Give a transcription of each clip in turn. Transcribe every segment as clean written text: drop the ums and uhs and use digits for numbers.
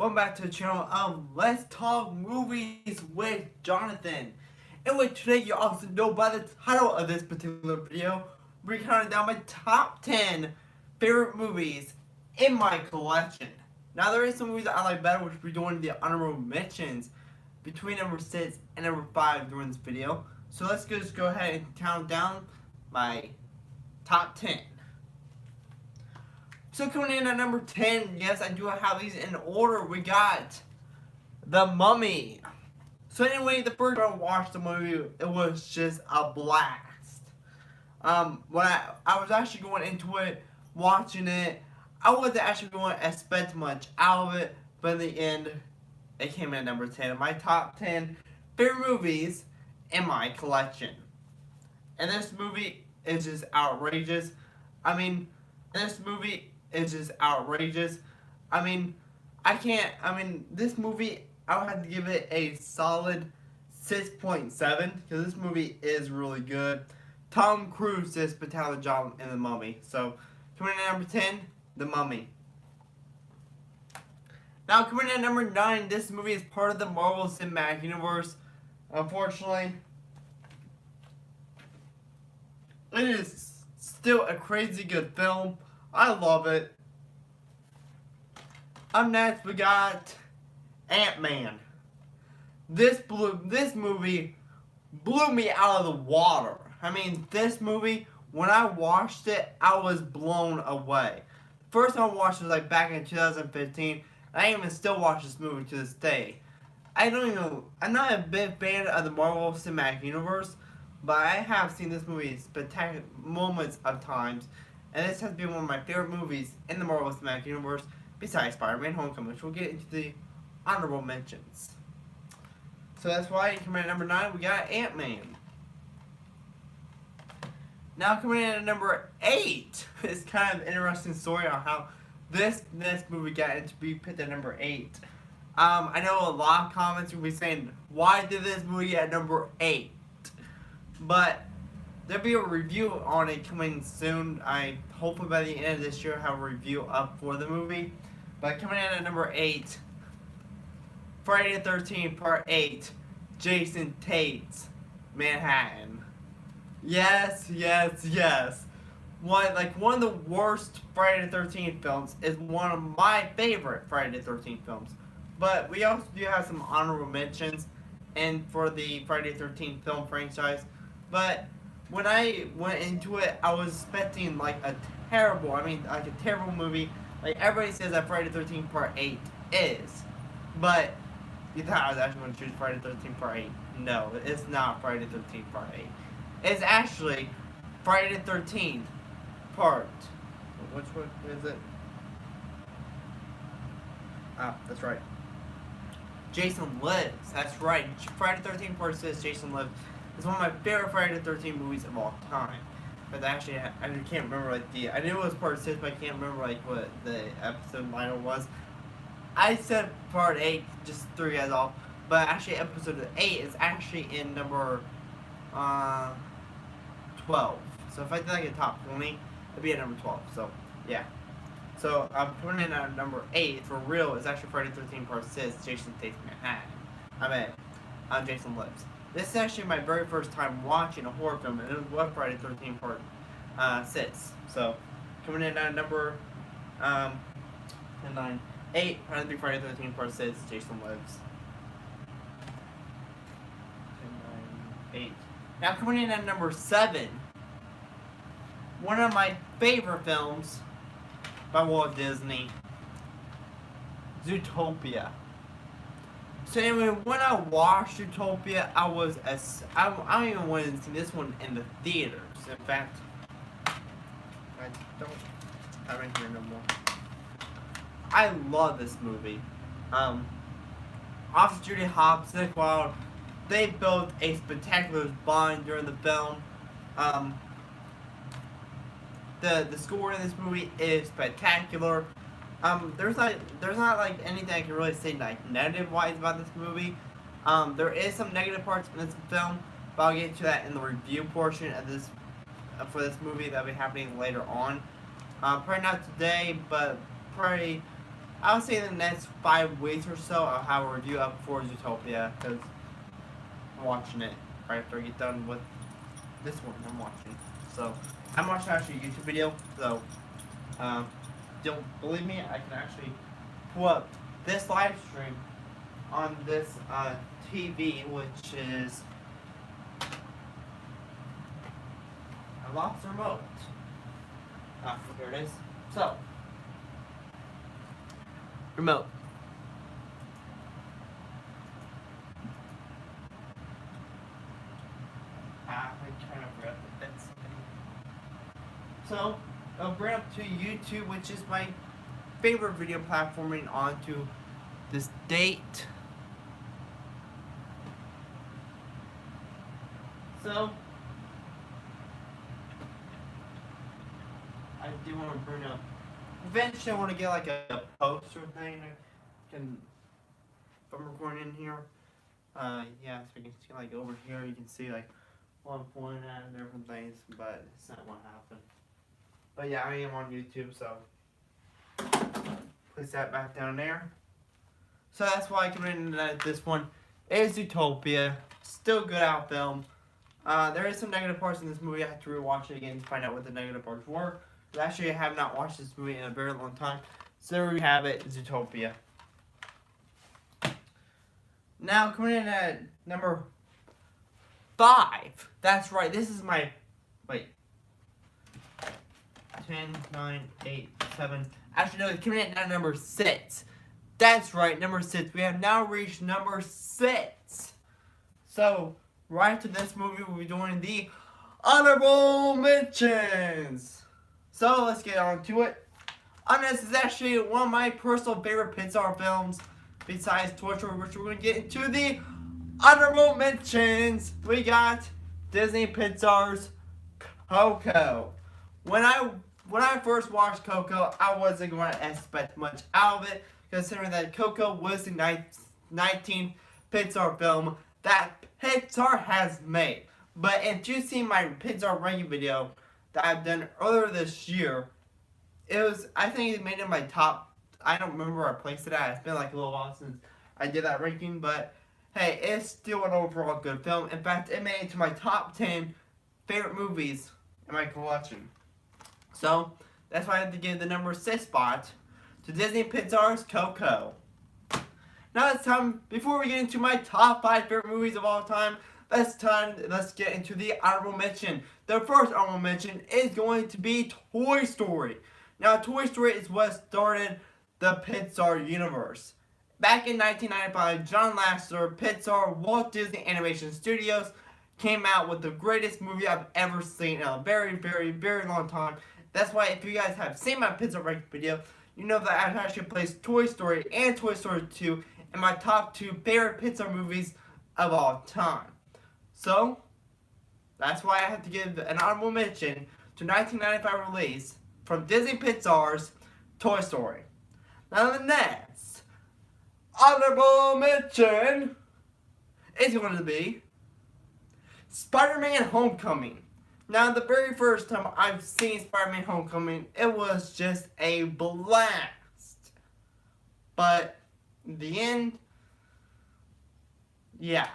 Welcome back to the channel of Let's Talk Movies with Jonathan. Anyway, today you also know by the title of this particular video, we're counting down my top 10 favorite movies in my collection. Now there is some movies that I like better, which we're doing the honorable mentions between number 6 and number 5 during this video. So let's just go ahead and count down my top 10. So coming in at number 10, yes, I do have these in order. We got The Mummy. So anyway, the first time I watched the movie, it was just a blast. When I was actually going into it, watching it, I wasn't actually going to expect much out of it, but in the end, it came in at number 10 of my top 10 favorite movies in my collection. And this movie is just outrageous. This movie is just outrageous. This movie, I would have to give it a solid 6.7 because this movie is really good. Tom Cruise did a spectacular job in The Mummy. So, coming in at number 10, The Mummy. Now, coming in at number 9, this movie is part of the Marvel Cinematic Universe. Unfortunately, it is still a crazy good film. I love it. Up next, we got Ant-Man. This movie blew me out of the water. This movie, when I watched it, I was blown away. First time I watched it was back in 2015, and I even still watch this movie to this day. I'm not a big fan of the Marvel Cinematic Universe, but I have seen this movie spectacular moments of times. And this has been one of my favorite movies in the Marvel Cinematic Universe, besides Spider-Man Homecoming, which we'll get into the honorable mentions. So that's why, coming in at number 9, we got Ant-Man. Now coming in at number 8, it's kind of an interesting story on how this movie got into be picked at number 8. I know a lot of comments will be saying, why did this movie get at number 8? But there'll be a review on it coming soon. I hopefully by the end of this year have a review up for the movie. But coming in at number 8, Friday the 13th Part 8, Jason Tate's Manhattan. Yes. One of the worst Friday the 13th films is one of my favorite Friday the 13th films. But we also do have some honorable mentions and for the Friday the 13th film franchise. But when I went into it, I was expecting a terrible movie. Everybody says that Friday the 13th Part 8 is. But you thought I was actually going to choose Friday the 13th Part 8. No, it's not Friday the 13th Part 8. It's actually Friday the 13th Part. Which one is it? Ah, that's right. Jason Lives. That's right. Friday the 13th Part 6, Jason Lives. It's one of my favorite Friday the 13th movies of all time. But actually, I can't remember I knew it was Part 6, but I can't remember what the episode title was. I said Part 8 just threw you guys off, but actually episode 8 is actually in number 12. So if I did a top 20, it'd be at number 12. So yeah. So I'm putting in at number 8 for real. It's actually Friday the 13th Part 6, Jason Takes Manhattan. Jason Lives. This is actually my very first time watching a horror film, and it was Friday the 13th Part 6. So, coming in at number 8, Friday the 13th Part 6, Jason Lives. 10, 9, 8. Now, coming in at number 7, one of my favorite films by Walt Disney, Zootopia. So anyway, when I watched Zootopia, I don't even want to see this one in the theaters. In fact, I don't have it here no more. I love this movie. Officer Judy Hopps, Nick Wilde, they built a spectacular bond during the film. The score in this movie is spectacular. There's not anything I can really say negative wise about this movie. There is some negative parts in this film, but I'll get to that in the review portion of this for this movie that'll be happening later on. Probably not today, but probably I would say in the next 5 weeks or so, I'll have a review up for Zootopia because I'm watching it right after I get done with this one I'm watching. So I'm watching actually a YouTube video. So um, don't believe me, I can actually pull up this live stream on this TV, which is I lost the remote. Here it is. So remote. I kind of forgot that that's so I'll bring up to YouTube, which is my favorite video platforming onto this date. So I do want to bring up. Eventually, I want to get like a poster thing. I can, if I'm recording in here, yeah, so you can see like over here, you can see like what I'm pointing at and different things, but it's not what happened. But yeah, I am on YouTube, so place that back down there. So that's why I commented that this one is Zootopia. Still good out film. There is some negative parts in this movie. I have to rewatch it again to find out what the negative parts were. But actually, I have not watched this movie in a very long time. So there we have it, Zootopia. Now, coming in at number 5. That's right, this is my, wait. 10, 9, 8, 7. Actually, no, it's coming in at number 6. That's right, number 6. We have now reached number 6. So, right after this movie, we'll be doing the honorable mentions. So, let's get on to it. This is actually one of my personal favorite Pixar films, besides Toy Story, which we're going to get into the honorable mentions. We got Disney Pixar's Coco. When I first watched Coco, I wasn't going to expect much out of it, considering that Coco was the 19th Pixar film that Pixar has made. But if you've seen my Pixar ranking video that I've done earlier this year, I think it made it my top. I don't remember where I placed it at. It's been like a little while since I did that ranking, but hey, it's still an overall good film. In fact, it made it to my top 10 favorite movies in my collection. So, that's why I had to give the number 6 spot to Disney Pixar's Coco. Now it's time, before we get into my top 5 favorite movies of all time, let's get into the honorable mention. The first honorable mention is going to be Toy Story. Now, Toy Story is what started the Pixar universe. Back in 1995, John Lasseter, Pixar, Walt Disney Animation Studios, came out with the greatest movie I've ever seen in a very, very, very long time. That's why if you guys have seen my Pixar ranking video, you know that I've actually placed Toy Story and Toy Story 2 in my top 2 favorite Pixar movies of all time. So, that's why I have to give an honorable mention to 1995 release from Disney Pixar's Toy Story. Now the next honorable mention is going to be Spider-Man Homecoming. Now, the very first time I've seen Spider-Man Homecoming, it was just a blast. But in the end, yeah.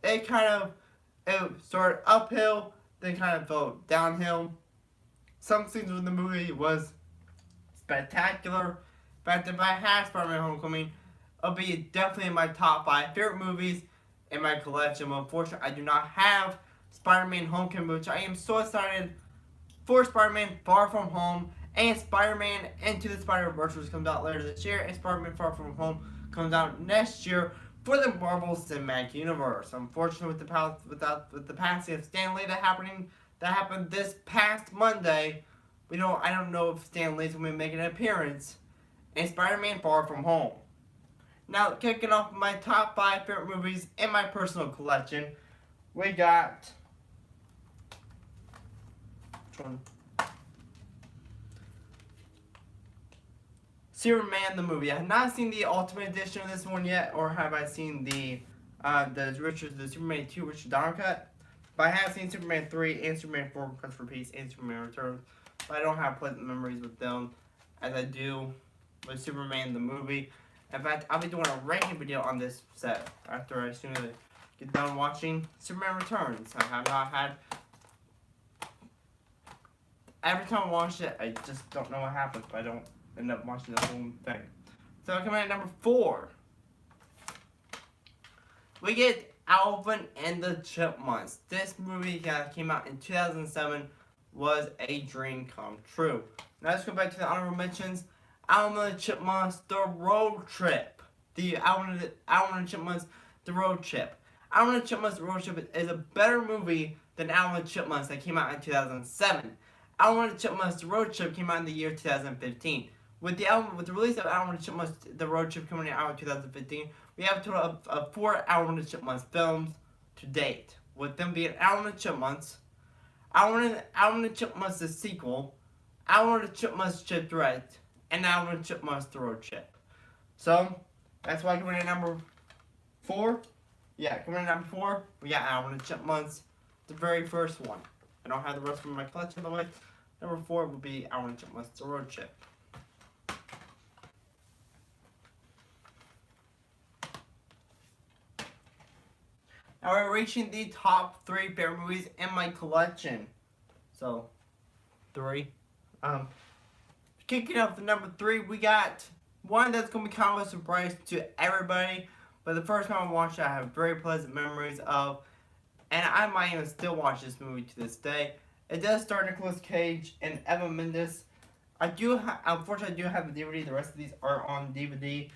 It started uphill, then kind of fell downhill. Some scenes in the movie was spectacular. In fact, if I had Spider-Man Homecoming, it'll be definitely in my top 5 favorite movies in my collection. But unfortunately, I do not have Spider-Man Homecoming, which I am so excited for. Spider-Man Far From Home and Spider-Man Into the Spider-Verse, which comes out later this year, and Spider-Man Far From Home comes out next year for the Marvel Cinematic Universe. Unfortunately, with the passing of Stan Lee that happened this past Monday, I don't know if Stan Lee's going to be making an appearance in Spider-Man Far From Home. Now, kicking off my top 5 favorite movies in my personal collection, we got Superman the movie. I have not seen the Ultimate Edition of this one yet, or have I seen the Superman 2 Richard Donner cut? But I have seen Superman 3 and Superman 4 Quest for Peace and Superman Returns. But I don't have pleasant memories with them as I do with Superman the movie. In fact, I'll be doing a ranking video on this set after as soon as I get done watching Superman Returns. I have not had. Every time I watch it, I just don't know what happens, but I don't end up watching the whole thing. So coming in at number 4, we get Alvin and the Chipmunks. This movie that came out in 2007 was a dream come true. Now let's go back to the honorable mentions. Alvin and the Chipmunks, The Road Trip. The Alvin and the Chipmunks, The Road Trip. Alvin and the Chipmunks, The Road Trip is a better movie than Alvin and the Chipmunks that came out in 2007. Alvin and the Chipmunks, The Road Trip came out in the year 2015. With the release of Alvin and the Chipmunks, The Road Trip coming out in 2015, we have a total of 4 Alvin and the Chipmunks films to date. With them being Alvin and the Chipmunks, Alvin and the Chipmunks the sequel, Alvin and the Chipmunks Shipwrecked, and Alvin and the Chipmunks The Road Trip. So, that's why coming in at number 4. Yeah, coming in at number 4, we got Alvin and the Chipmunks, the very first one. I don't have the rest of my collection, by the way. Number 4 will be Alvin and the Chipmunks The Road Trip. Now we're reaching the top 3 favorite movies in my collection. So, 3. Kicking off the number 3, we got one that's going to be kind of a surprise to everybody. But the first time I watched it, I have very pleasant memories of. And I might even still watch this movie to this day. It does star Nicolas Cage and Eva Mendes. Unfortunately, I do have the DVD. The rest of these are on DVD.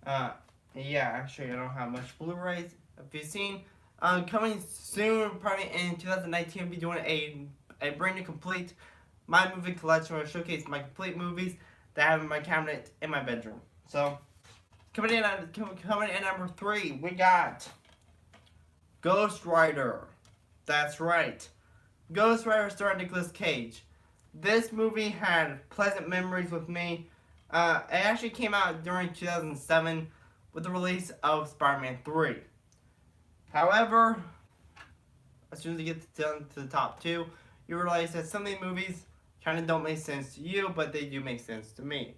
Yeah, actually, I don't have much Blu-rays. If you've seen, coming soon, probably in 2019, I'll be doing a brand new complete my movie collection where I showcase my complete movies that I have in my cabinet in my bedroom. So, coming in at number 3, we got Ghost Rider. That's right. Ghost Rider starring Nicolas Cage. This movie had pleasant memories with me. It actually came out during 2007 with the release of Spider-Man 3. However, as soon as you get down to the top 2, you realize that some of these movies kind of don't make sense to you, but they do make sense to me.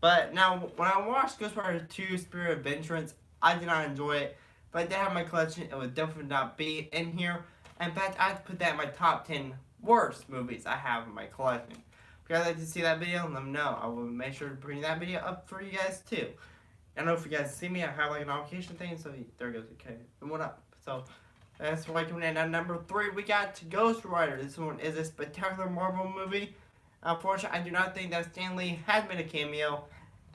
But now, when I watched Ghost Rider 2 Spirit of Vengeance, I did not enjoy it. If I did have my collection, it would definitely not be in here. In fact, I have to put that in my top 10 worst movies I have in my collection. If you guys like to see that video, let me know. I will make sure to bring that video up for you guys too. I don't know if you guys see me, I have like a notification thing, so there it goes, okay, it went up. So, that's why coming in at number 3, we got Ghost Rider. This one is a spectacular Marvel movie. Unfortunately, I do not think that Stan Lee has made a cameo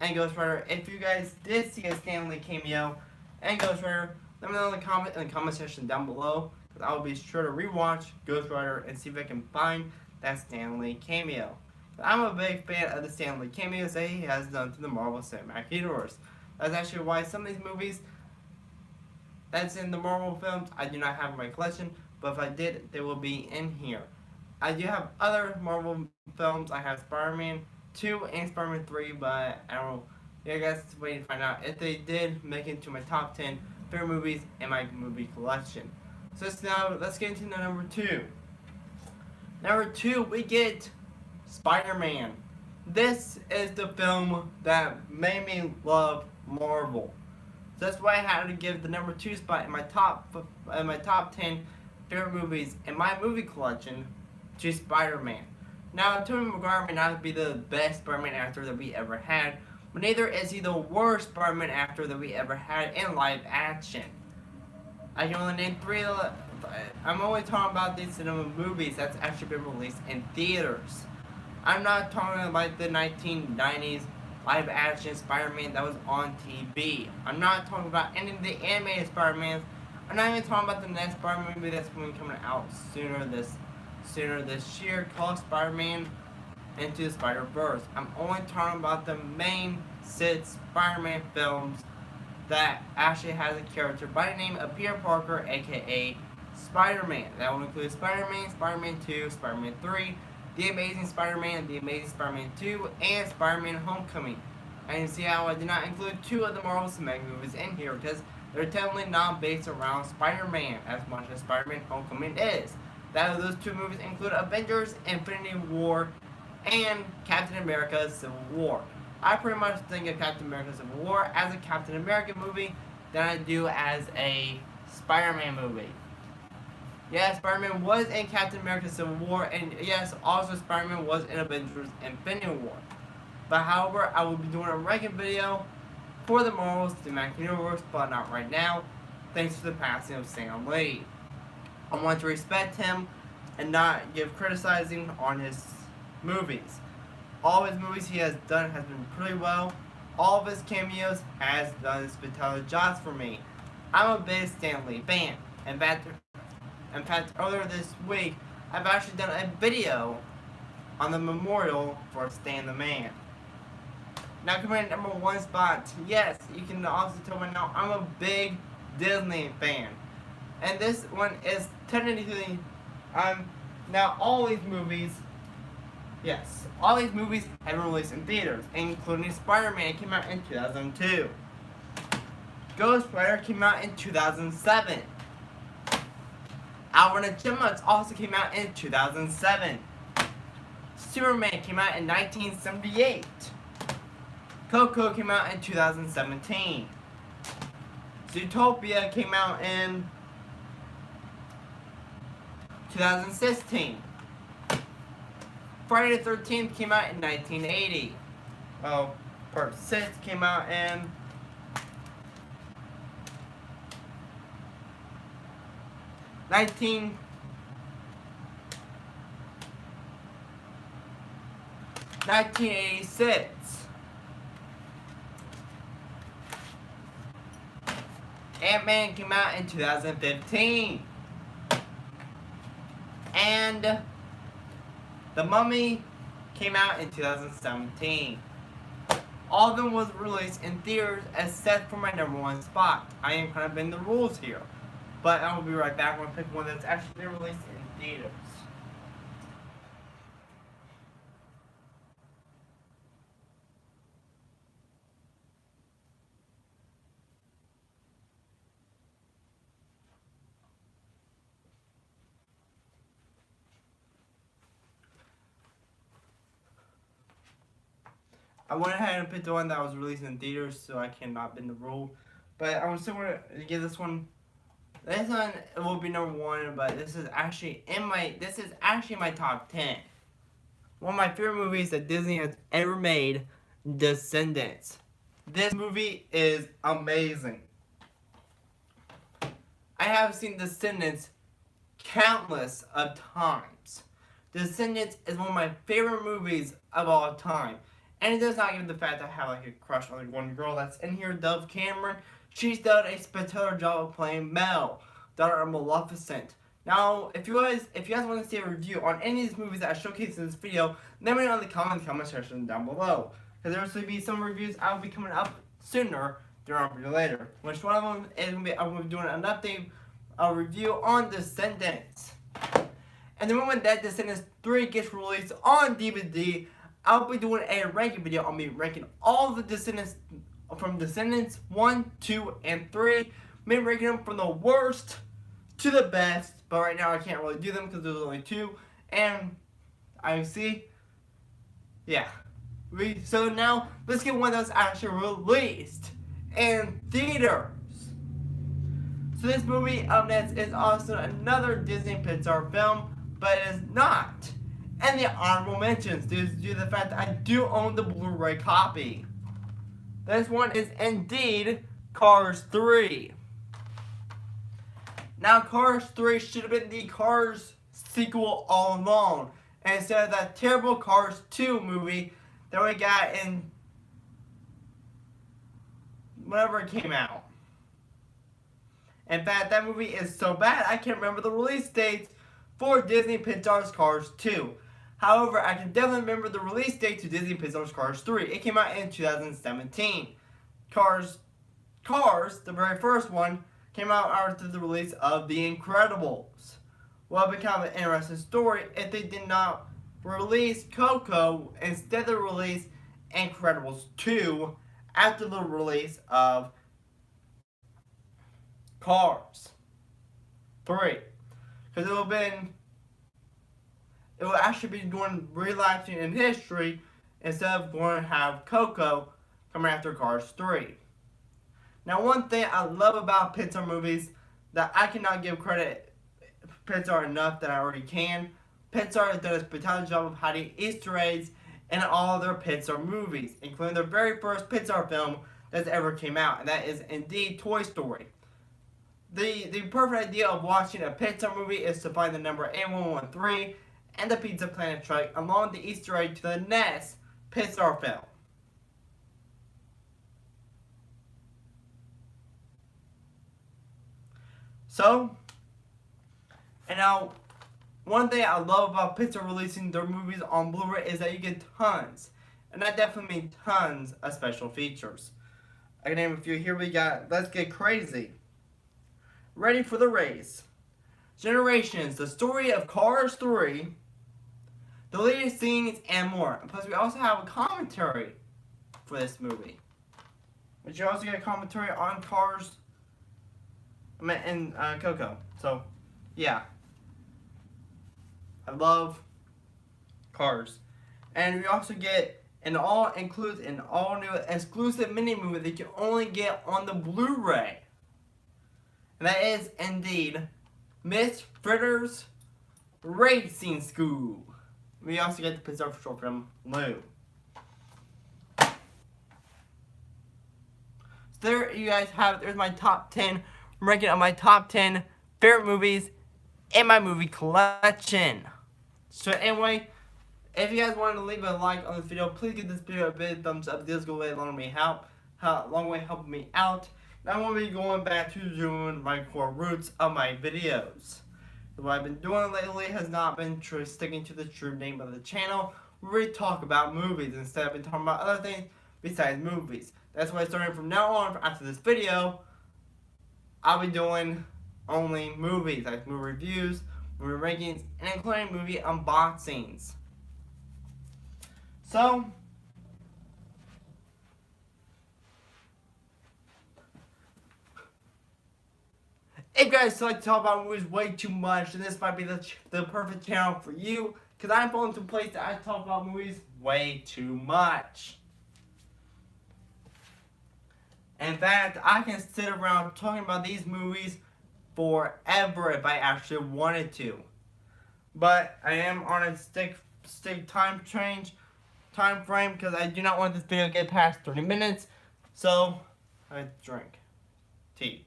in Ghost Rider. If you guys did see a Stan Lee cameo in Ghost Rider, let me know in the comment section down below. Because I will be sure to rewatch Ghost Rider and see if I can find that Stan Lee cameo. But I'm a big fan of the Stan Lee cameos that he has done to the Marvel Cinematic Universe. That's actually why some of these movies that's in the Marvel films I do not have in my collection, but if I did, they will be in here. I do have other Marvel films. I have Spider-Man 2 and Spider-Man 3, but I don't know. You guys wait to find out if they did make it into my top 10 favorite movies in my movie collection. So let's get into the number 2. Number 2, we get Spider-Man. This is the film that made me love Marvel. So that's why I had to give the number 2 spot in my top 10 favorite movies in my movie collection to Spider-Man. Now, Tobey Maguire may not be the best Spider-Man actor that we ever had, but neither is he the worst Spider-Man actor that we ever had in live action. I can only name 3. I'm only talking about these cinema movies that's actually been released in theaters. I'm not talking about the 1990s live action Spider-Man that was on TV. I'm not talking about any of the animated Spider-Mans. I'm not even talking about the next Spider-Man movie that's going to be coming out sooner this year called Spider-Man Into the Spider-Verse. I'm only talking about the main 6 Spider-Man films that actually has a character by the name of Peter Parker, aka Spider-Man. That will include Spider-Man, Spider-Man 2, Spider-Man 3, The Amazing Spider-Man, The Amazing Spider-Man 2, and Spider-Man Homecoming. And you see how I did not include 2 of the Marvel Cinematic movies in here because they're technically not based around Spider-Man as much as Spider-Man Homecoming is. Those 2 movies include Avengers, Infinity War, and Captain America Civil War. I pretty much think of Captain America Civil War as a Captain America movie than I do as a Spider-Man movie. Yes, Spider-Man was in Captain America Civil War, and yes, also Spider-Man was in Avengers Infinity War. But however, I will be doing a ranking video for the Marvel Cinematic Universe, but not right now, thanks to the passing of Stan Lee. I want to respect him and not give criticizing on his movies. All of his movies he has done has been pretty well. All of his cameos has done spectacular jobs for me. I'm a big Stan Lee fan. In fact, earlier this week, I've actually done a video on the memorial for Stan the Man. Now coming in number 1 spot, yes, you can also tell by now I'm a big Disney fan. And this one is technically, now all these movies, yes, all these movies have been released in theaters, including Spider-Man came out in 2002. Ghost Rider came out in 2007. Alvin and the Chipmunks also came out in 2007. Superman came out in 1978. Coco came out in 2017. Zootopia came out in 2016. Friday the 13th came out in 1980. Oh, Part 6 came out in 1986. Ant-Man came out in 2015. And The Mummy came out in 2017. All of them was released in theaters except for my number 1 spot. I am kind of bending the rules here. But I will be right back when I pick one that's actually been released in theaters. I went ahead and picked the one that was released in theaters, so I cannot bend the rule. But I'm still going to give this one. This one will be number 1, but this is actually my top 10. One of my favorite movies that Disney has ever made, Descendants. This movie is amazing. I have seen Descendants countless of times. Descendants is one of my favorite movies of all time. And it does not give the fact that I have like a crush on one girl that's in here, Dove Cameron. She's done a spectacular job of playing Mel, daughter of Maleficent. Now, if you guys want to see a review on any of these movies that I showcase in this video, let me know in the comment section down below. Because there's going to be some reviews I will be coming up sooner than a video later. Which one of them is going to be, I'm going to be doing an update, a review on Descendants. And the moment that Descendants 3 gets released on DVD, I'll be doing a ranking video. I'll be ranking all the Descendants from Descendants 1, 2, and 3. Maybe ranking them from the worst to the best. But right now I can't really do them because there's only 2. And I see. Yeah. So now let's get one that's actually released in theaters. So this movie up next is also another Disney Pixar film, but it is not. And the honorable mentions due to the fact that I do own the Blu-ray copy. This one is indeed Cars 3. Now Cars 3 should have been the Cars sequel all along, instead of that terrible Cars 2 movie that we got in whenever it came out. In fact, that movie is so bad I can't remember the release dates for Disney Pixar's Cars 2. However, I can definitely remember the release date to Disney Pixar's Cars 3. It came out in 2017. Cars, the very first one, came out after the release of The Incredibles. Well, it would be kind of an interesting story if they did not release Coco, instead they released Incredibles 2 after the release of Cars 3. Because it will actually be doing relapsing in history instead of going to have Coco coming after Cars 3. Now, one thing I love about Pixar movies that I cannot give credit Pixar enough that I already can. Pixar has done a spectacular job of hiding Easter eggs in all their Pixar movies, including their very first Pixar film that's ever came out, and that is indeed Toy Story. The perfect idea of watching a Pixar movie is to find the number A113 and the Pizza Planet truck along with the Easter egg to the next Pixar film. So, and now, one thing I love about Pixar releasing their movies on Blu-ray is that you get tons, and that definitely means tons of special features. I can name a few here. We got Let's Get Crazy, Ready for the Race, Generations, the story of Cars 3, the latest scenes, and more. And plus, we also have a commentary for this movie. But you also get a commentary on Cars and Coco. So, yeah. I love Cars. And we also get an all-new exclusive mini-movie that you can only get on the Blu-ray. And that is, indeed, Miss Fritter's Racing School. We also get the Pixar short film, Lou. So there you guys have it. There's my top 10 ranking of my top 10 favorite movies in my movie collection. So anyway, if you guys wanted to leave a like on this video, please give this video a big thumbs up. This goes a long way helping me out. And I'm going to be going back to doing my core roots of my videos. What I've been doing lately has not been sticking to the true name of the channel, where we talk about movies instead of been talking about other things besides movies. That's why starting from now on, after this video, I'll be doing only movies, like movie reviews, movie rankings, and including movie unboxings. So, if you guys like to talk about movies way too much, then this might be the perfect channel for you, because I'm falling to a place that I talk about movies way too much. In fact, I can sit around talking about these movies forever if I actually wanted to. But I am on a stick time frame because I do not want this video to get past 30 minutes. So, I drink tea.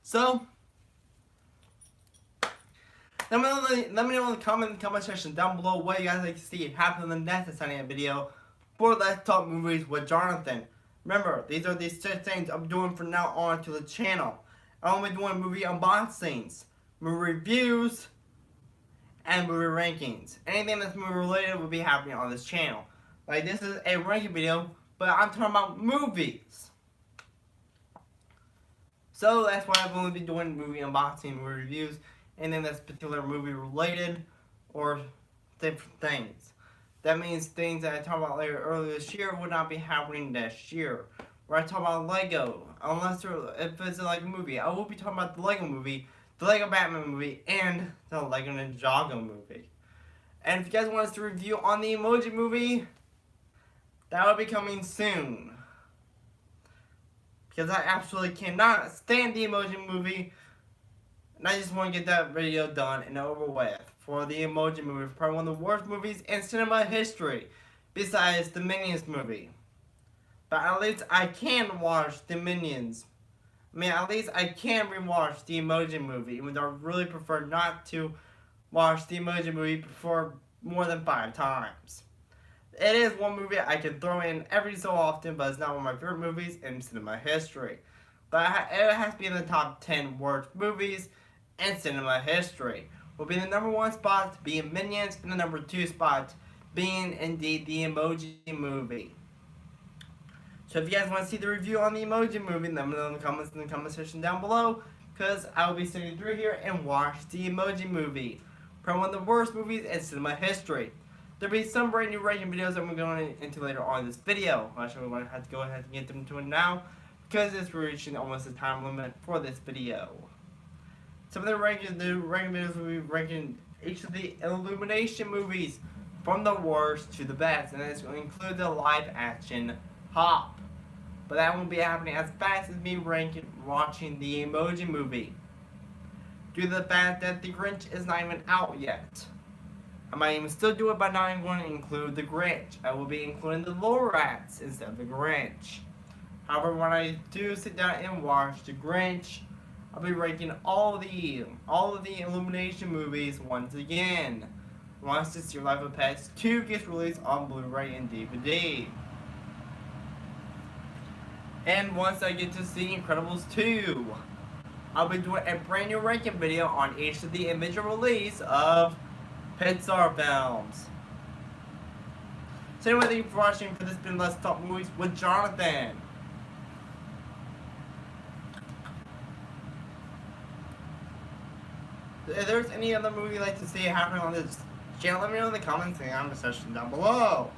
So, let me know in the comment section down below what you guys like to see happen in the next exciting video for Let's Talk Movies with Jonathan. Remember, these are the 6 things I'm doing from now on to the channel. I'm only doing movie unboxings, movie reviews, and movie rankings. Anything that's movie related will be happening on this channel. Like, this is a ranking video, but I'm talking about movies. So that's why I'm going to be doing movie unboxing, movie reviews, anything that's particular movie related or different things. That means things that I talked about earlier this year would not be happening this year. Where I talk about Lego, if it's like a movie, I will be talking about the Lego movie, the Lego Batman movie, and the Lego Ninjago movie. And if you guys want us to review on the Emoji Movie, that will be coming soon. Because I absolutely cannot stand the Emoji Movie. And I just want to get that video done and over with. For the Emoji Movie, probably one of the worst movies in cinema history. Besides the Minions movie. But at least I can watch the Minions. I mean, at least I can rewatch the Emoji Movie. Even though I really prefer not to watch the Emoji Movie before more than 5 times. It is one movie I can throw in every so often, but it's not one of my favorite movies in cinema history. But it has to be in the top 10 worst movies in cinema history. Will be the number 1 spot being Minions, and the number 2 spot being indeed the Emoji Movie. So if you guys want to see the review on the Emoji Movie, let me know in the comment section down below, because I will be sitting through here and watch the Emoji Movie. Probably one of the worst movies in cinema history. There'll be some brand new ranking videos that we're going into later on in this video. Actually, we're going to have to go ahead and get them to it now, because it's reaching almost the time limit for this video. Some of the ranking videos will be ranking each of the Illumination movies from the worst to the best, and this will include the live action Hop. But that won't be happening as fast as me watching the Emoji Movie, due to the fact that The Grinch is not even out yet. I might even still do it, but not even going to include The Grinch. I will be including the Lorax instead of The Grinch. However, when I do sit down and watch The Grinch, I'll be ranking all of the Illumination movies once again. Once This Your Life of Pets 2 gets released on Blu-ray and DVD. And once I get to see Incredibles 2, I'll be doing a brand new ranking video on each of the individual release of Pixar films. So anyway, thank you for watching. For this been Let's Talk Movies with Jonathan. If there's any other movie you'd like to see happening on this channel, let me know in the comments section down below.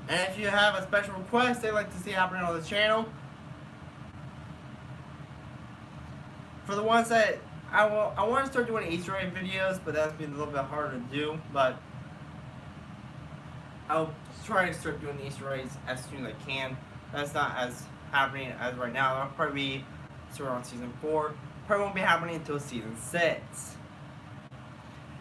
And if you have a special request they'd like to see happening on the channel, for the ones that I want to start doing Easter egg videos, but that's been a little bit harder to do. But I'll try to start doing Easter eggs as soon as I can. That's not as happening as right now. That'll probably be sort of on season 4. Probably won't be happening until season 6.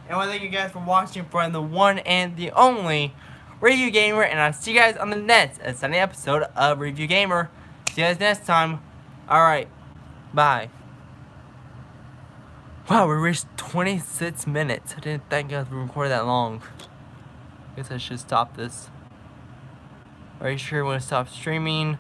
And I want to thank you guys for watching for the one and the only Review Gamer, and I'll see you guys on the next Sunday episode of Review Gamer. See you guys next time. Alright, bye. Wow, we reached 26 minutes. I didn't think I would record that long. Guess I should stop this. Are you sure when to stop streaming?